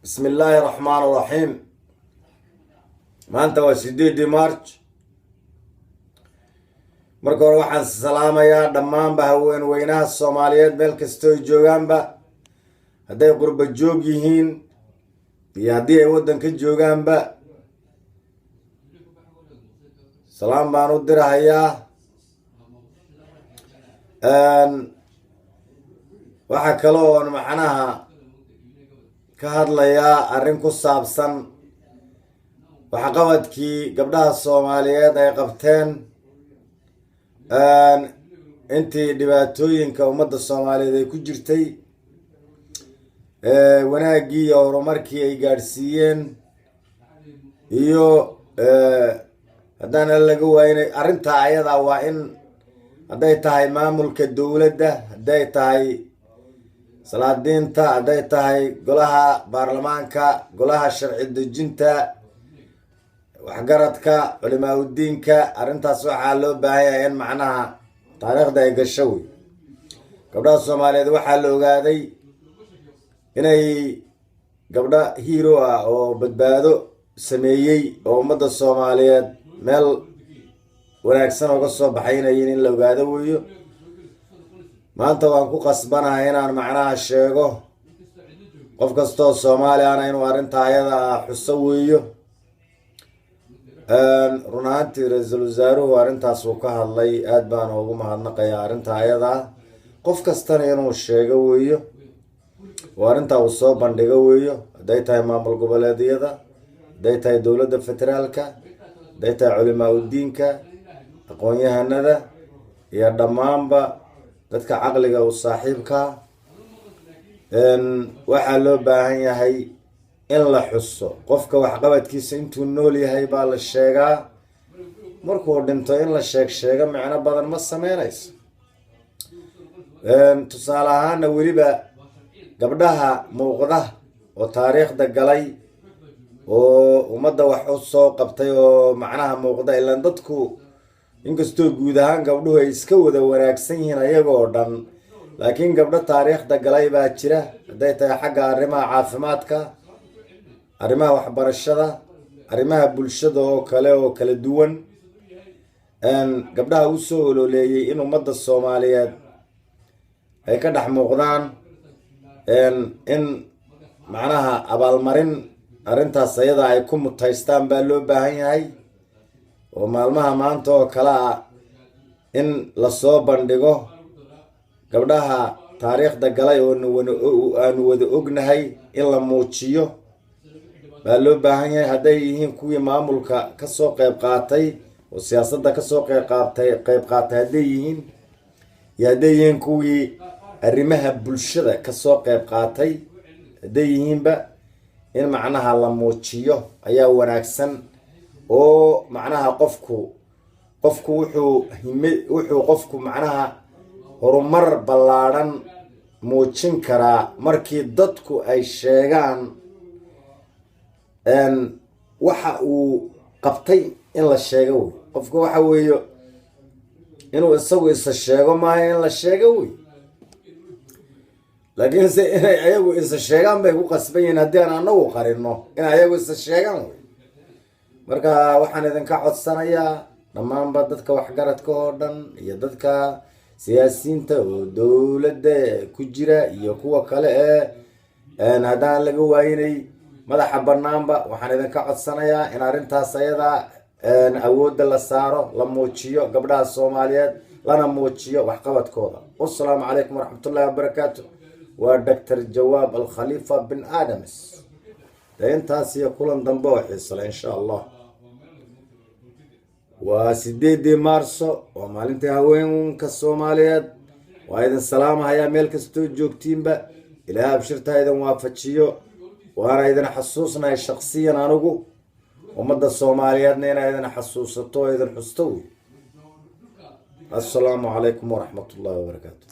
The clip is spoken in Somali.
بسم الله الرحمن الرحيم. maanta waa 8 March. marka hore waxaan salaamayaa dhammaanba haweenweynaha Soomaaliyeed meel kasta oo joogaanba, hadday qurba joog yihiin iyo haddii ay waddanka joogaanba. salaam baan u dirahayaa. waxa kale oo macnaha ka hadlayaa arrin ku saabsan waxqabadkii gabdhaha Soomaaliyeed ay qabteen intii dhibaatooyinka ummadda Soomaaliyeed ay ku jirtay, wanaagii iyo horumarkii ay gaadhsiiyeen, iyo haddana laga waynay arrintaa ayada waa in hadday tahay maamulka dowladda, hadday tahay salaadiinta, hadday tahay golaha baarlamaanka, golaha sharci dejinta, waxgaradka, culimaa udiinka, arrintaas waxaa loo baahan yahay in macnaha taariikhda ay gasho wey. gabdhaha Soomaaliyeed waxaa la ogaaday inay gabdha hero ah oo badbaado sameeyey oo ummadda Soomaaliyeed meel wanaagsan uga soo baxaynayeen in la ogaado weeyo. maanta waan ku qasbanahay inaan macnaha sheego qof kastoo Soomaali ahna inuu arrintaa ayada ah xuso weeyo. run ahaantii ra-iisul wasaaruhu arrintaas uu ka hadlay, aad baan ugu mahadnaqayaa arrintaa ayada ah. qof kastana inuu sheego weeyo oo arrintaa uu soo bandhigo weeyo, hadday tahay maamul goboleedyada, hadday tahay dowladda federaalka, hadday tahay culimaa udiinka, aqoon-yahanada iyo dhammaanba dadka caqliga u saaxiibka. waxaa loo baahan yahay in la xuso qofka waxqabadkiisa intuu nool yahay baa la sheegaa. markuu dhinto in la sheego micno badan ma sameynayso. tusaale ahaana weliba gabdhaha muuqda oo taariikhda galay oo ummadda wax u soo qabtay oo macnaha muuqda, ilaan dadku inkastoo guud ahaan gabdhuhu ay iska wada wanaagsan yihiin ayagoo dhan, laakiin gabdho taariikhda galay baa jira, hadday tahay xagga arrimaha caafimaadka, arrimaha waxbarashada, arrimaha bulshada oo kala duwan. gabdhaha u soo ololeeyey in ummadda Soomaaliyeed ay ka dhex muuqdaan, in macnaha abaalmarin arrintaas ayada ay ku mutaystaan baa loo baahan yahay. oo maalmaha maanta oo kale ah in lasoo bandhigo gabdhaha taariikhda galay oo aanu wada ognahay in la muujiyo baa loo baahan yahay. hadday yihiin kuwii maamulka kasoo qayb qaatay oo siyaasadda kasoo qayb qaatay hadday yihiin, iyo hadday yihiin kuwii arrimaha bulshada kasoo qayb qaatay hadday yihiinba, in macnaha la muujiyo ayaa wanaagsan. oo macnaha qofku wuxuu qofku macnaha horumar ballaadhan muujin karaa markii dadku ay sheegaan waxa uu qabtay in la sheego wey. qofka waxa weeyo inuu isagu isa sheego maayo in la sheego wey, laakiin se inay ayagu isa sheegaan bay ku qasban yihiin. haddii aan anagu qarino inay ayagu isa sheegaan wey. marka waxaan idinka codsanayaa dhammaanba dadka waxgaradka oo dhan iyo dadka siyaasiyiinta oo dowladda ku jira iyo kuwa kale haddaan laga waayinay madaxa banaanba, waxaan idinka codsanayaa in arrintaas ayada awoodda la saaro, la muujiyo gabdhaha Soomaaliyeed, lana muujiyo waxqabadkooda. wassalaamu calaykum waraxmatullahi wabarakaatu. waa Dr. Jawaab Al-Khalifa bin Adams. intaas iyo kulan dambe oo xiisale insha Allah. waa 8 Maarso, waa maalintii haweenka Soomaaliyeed. waa idin salaamahayaa meel kastoo joogtiinba. ilaahay abshirta idin waafajiyo. waana idin xasuusnahay shakhsiyan anigu ummadda Soomaaliyeedna inay idin xasuusato oo idin xusto. assalaamu calaykum waraxmatullahi wabarakaatu.